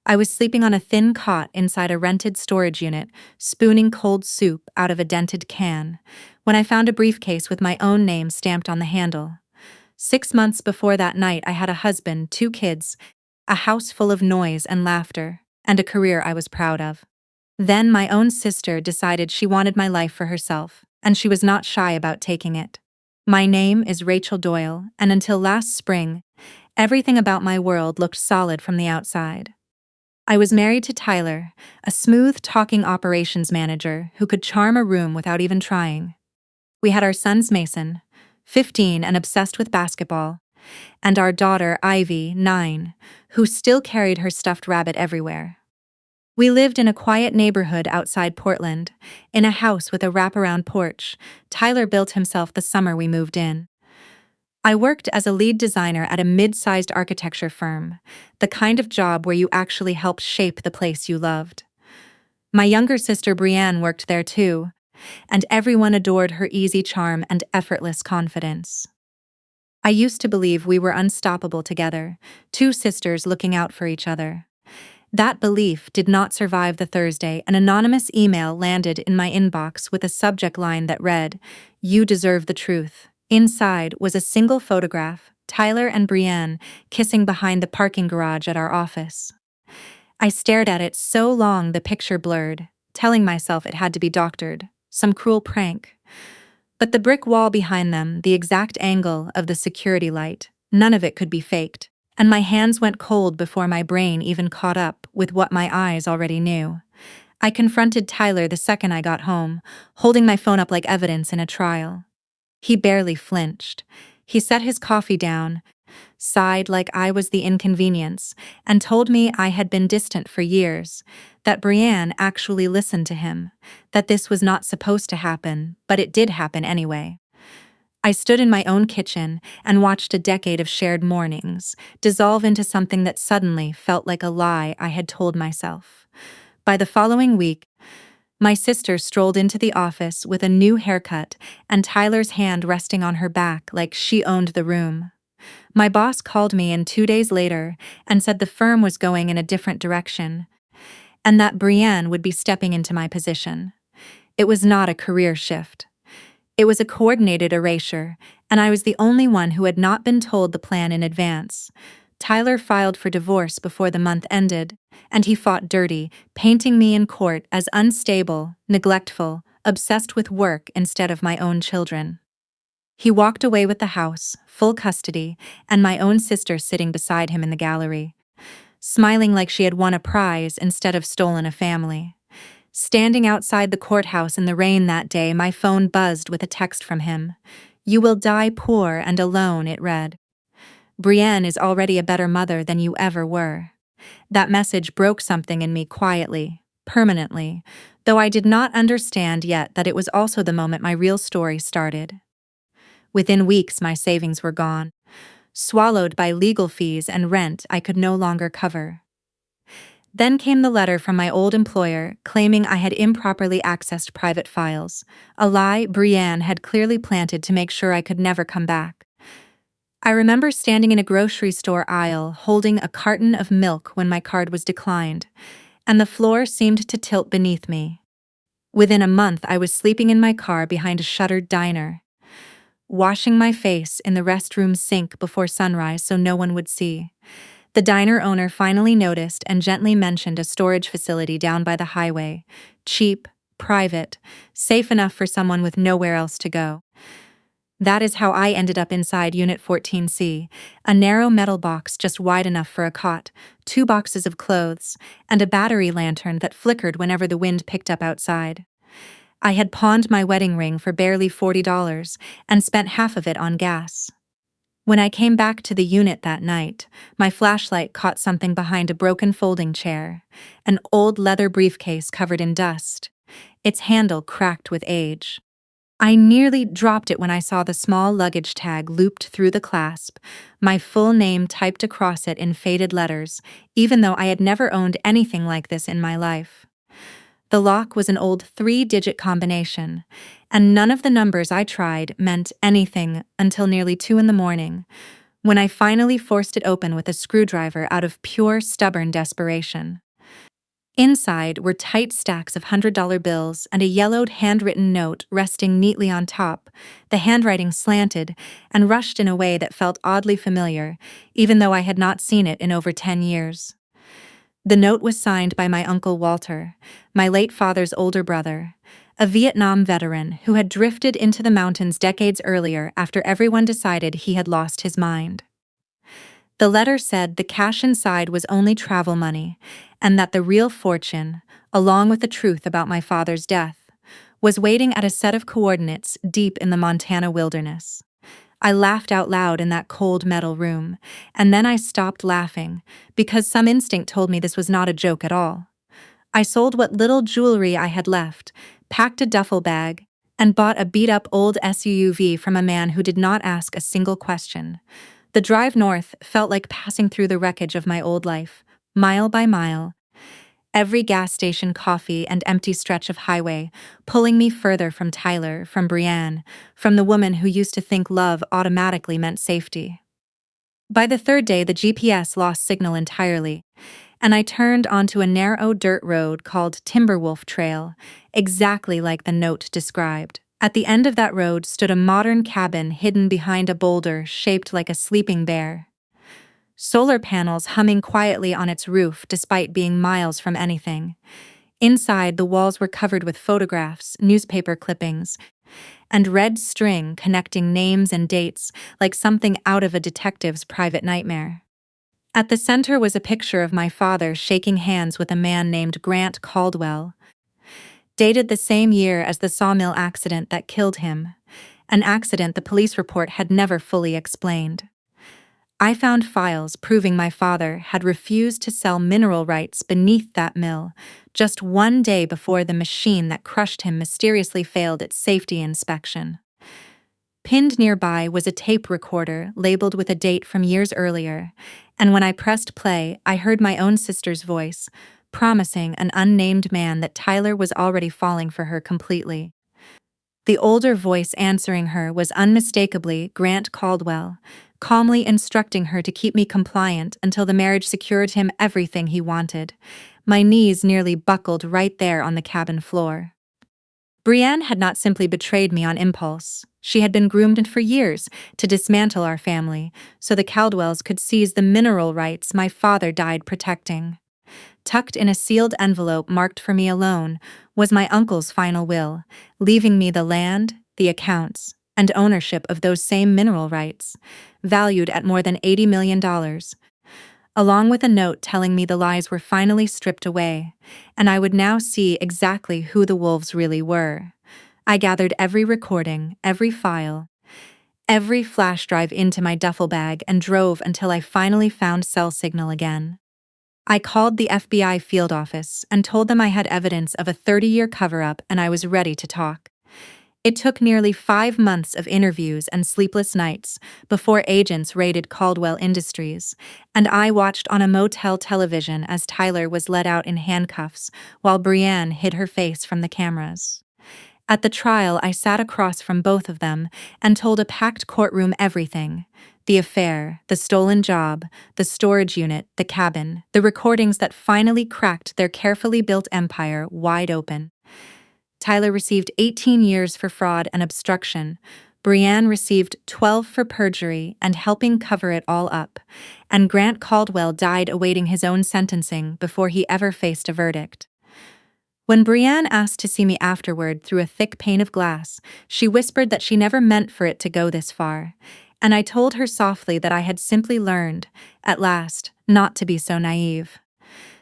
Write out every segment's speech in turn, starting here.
I was sleeping on a thin cot inside a rented storage unit, spooning cold soup out of a dented can, when I found a briefcase with my own name stamped on the handle. 6 months before that night, I had a husband, 2 kids, a house full of noise and laughter, and a career I was proud of. Then my own sister decided she wanted my life for herself, and she was not shy about taking it. My name is Rachel Doyle, and until last spring, everything about my world looked solid from the outside. I was married to Tyler, a smooth-talking operations manager who could charm a room without even trying. We had our sons Mason, 15 and obsessed with basketball, and our daughter Ivy, 9, who still carried her stuffed rabbit everywhere. We lived in a quiet neighborhood outside Portland, in a house with a wraparound porch Tyler built himself the summer we moved in. I worked as a lead designer at a mid-sized architecture firm, the kind of job where you actually help shape the place you loved. My younger sister Brienne worked there too, and everyone adored her easy charm and effortless confidence. I used to believe we were unstoppable together, 2 sisters looking out for each other. That belief did not survive the Thursday an anonymous email landed in my inbox with a subject line that read, "You deserve the truth." Inside was a single photograph, Tyler and Brienne kissing behind the parking garage at our office. I stared at it so long the picture blurred, telling myself it had to be doctored, some cruel prank. But the brick wall behind them, the exact angle of the security light, none of it could be faked, and my hands went cold before my brain even caught up with what my eyes already knew. I confronted Tyler the second I got home, holding my phone up like evidence in a trial. He barely flinched. He set his coffee down, sighed like I was the inconvenience, and told me I had been distant for years, that Brienne actually listened to him, that this was not supposed to happen, but it did happen anyway. I stood in my own kitchen and watched a decade of shared mornings dissolve into something that suddenly felt like a lie I had told myself. By the following week, my sister strolled into the office with a new haircut and Tyler's hand resting on her back like she owned the room. My boss called me in 2 days later and said the firm was going in a different direction, and that Brienne would be stepping into my position. It was not a career shift. It was a coordinated erasure, and I was the only one who had not been told the plan in advance. Tyler filed for divorce before the month ended, and he fought dirty, painting me in court as unstable, neglectful, obsessed with work instead of my own children. He walked away with the house, full custody, and my own sister sitting beside him in the gallery, smiling like she had won a prize instead of stolen a family. Standing outside the courthouse in the rain that day, my phone buzzed with a text from him. "You will die poor and alone," it read. "Brienne is already a better mother than you ever were." That message broke something in me quietly, permanently, though I did not understand yet that it was also the moment my real story started. Within weeks, my savings were gone, swallowed by legal fees and rent I could no longer cover. Then came the letter from my old employer claiming I had improperly accessed private files, a lie Brienne had clearly planted to make sure I could never come back. I remember standing in a grocery store aisle holding a carton of milk when my card was declined, and the floor seemed to tilt beneath me. Within a month, I was sleeping in my car behind a shuttered diner, washing my face in the restroom sink before sunrise so no one would see. The diner owner finally noticed and gently mentioned a storage facility down by the highway, cheap, private, safe enough for someone with nowhere else to go. That is how I ended up inside Unit 14C, a narrow metal box just wide enough for a cot, 2 boxes of clothes, and a battery lantern that flickered whenever the wind picked up outside. I had pawned my wedding ring for barely $40 and spent half of it on gas. When I came back to the unit that night, my flashlight caught something behind a broken folding chair, an old leather briefcase covered in dust, its handle cracked with age. I nearly dropped it when I saw the small luggage tag looped through the clasp, my full name typed across it in faded letters, even though I had never owned anything like this in my life. The lock was an old 3-digit combination, and none of the numbers I tried meant anything until nearly 2 in the morning, when I finally forced it open with a screwdriver out of pure, stubborn desperation. Inside were tight stacks of $100 bills and a yellowed handwritten note resting neatly on top, the handwriting slanted and rushed in a way that felt oddly familiar, even though I had not seen it in over 10 years. The note was signed by my Uncle Walter, my late father's older brother, a Vietnam veteran who had drifted into the mountains decades earlier after everyone decided he had lost his mind. The letter said the cash inside was only travel money, and that the real fortune, along with the truth about my father's death, was waiting at a set of coordinates deep in the Montana wilderness. I laughed out loud in that cold metal room, and then I stopped laughing, because some instinct told me this was not a joke at all. I sold what little jewelry I had left, packed a duffel bag, and bought a beat-up old SUV from a man who did not ask a single question. The drive north felt like passing through the wreckage of my old life, mile by mile. Every gas station, coffee, and empty stretch of highway, pulling me further from Tyler, from Brienne, from the woman who used to think love automatically meant safety. By the third day, the GPS lost signal entirely, and I turned onto a narrow dirt road called Timberwolf Trail, exactly like the note described. At the end of that road stood a modern cabin hidden behind a boulder shaped like a sleeping bear. Solar panels humming quietly on its roof despite being miles from anything. Inside, the walls were covered with photographs, newspaper clippings, and red string connecting names and dates like something out of a detective's private nightmare. At the center was a picture of my father shaking hands with a man named Grant Caldwell, dated the same year as the sawmill accident that killed him, an accident the police report had never fully explained. I found files proving my father had refused to sell mineral rights beneath that mill just one day before the machine that crushed him mysteriously failed its safety inspection. Pinned nearby was a tape recorder labeled with a date from years earlier, and when I pressed play, I heard my own sister's voice, promising an unnamed man that Tyler was already falling for her completely. The older voice answering her was unmistakably Grant Caldwell, calmly instructing her to keep me compliant until the marriage secured him everything he wanted. My knees nearly buckled right there on the cabin floor. Brienne had not simply betrayed me on impulse. She had been groomed for years to dismantle our family so the Caldwells could seize the mineral rights my father died protecting. Tucked in a sealed envelope marked for me alone was my uncle's final will, leaving me the land, the accounts, and ownership of those same mineral rights, valued at more than $80 million, along with a note telling me the lies were finally stripped away, and I would now see exactly who the wolves really were. I gathered every recording, every file, every flash drive into my duffel bag and drove until I finally found cell signal again. I called the FBI field office and told them I had evidence of a 30-year cover-up and I was ready to talk. It took nearly 5 months of interviews and sleepless nights before agents raided Caldwell Industries, and I watched on a motel television as Tyler was led out in handcuffs while Brienne hid her face from the cameras. At the trial, I sat across from both of them and told a packed courtroom everything: the affair, the stolen job, the storage unit, the cabin, the recordings that finally cracked their carefully built empire wide open. Tyler received 18 years for fraud and obstruction. Brienne received 12 for perjury and helping cover it all up. And Grant Caldwell died awaiting his own sentencing before he ever faced a verdict. When Brienne asked to see me afterward through a thick pane of glass, she whispered that she never meant for it to go this far, and I told her softly that I had simply learned, at last, not to be so naive.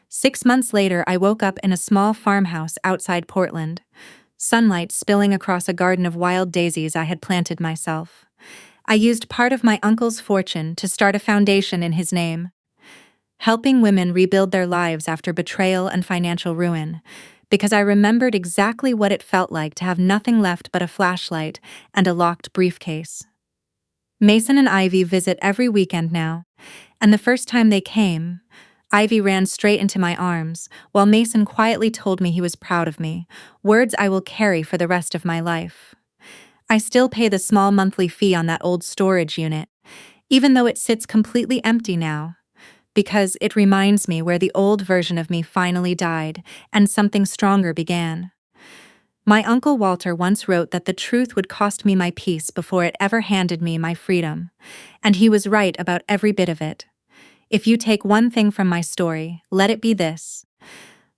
6 months later, I woke up in a small farmhouse outside Portland, sunlight spilling across a garden of wild daisies I had planted myself. I used part of my uncle's fortune to start a foundation in his name, helping women rebuild their lives after betrayal and financial ruin, because I remembered exactly what it felt like to have nothing left but a flashlight and a locked briefcase. Mason and Ivy visit every weekend now, and the first time they came, Ivy ran straight into my arms, while Mason quietly told me he was proud of me, words I will carry for the rest of my life. I still pay the small monthly fee on that old storage unit. even though it sits completely empty now, because it reminds me where the old version of me finally died and something stronger began. My Uncle Walter once wrote that the truth would cost me my peace before it ever handed me my freedom, and he was right about every bit of it. If you take one thing from my story, let it be this.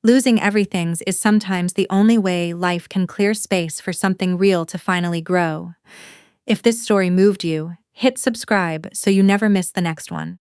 Losing everything is sometimes the only way life can clear space for something real to finally grow. If this story moved you, hit subscribe so you never miss the next one.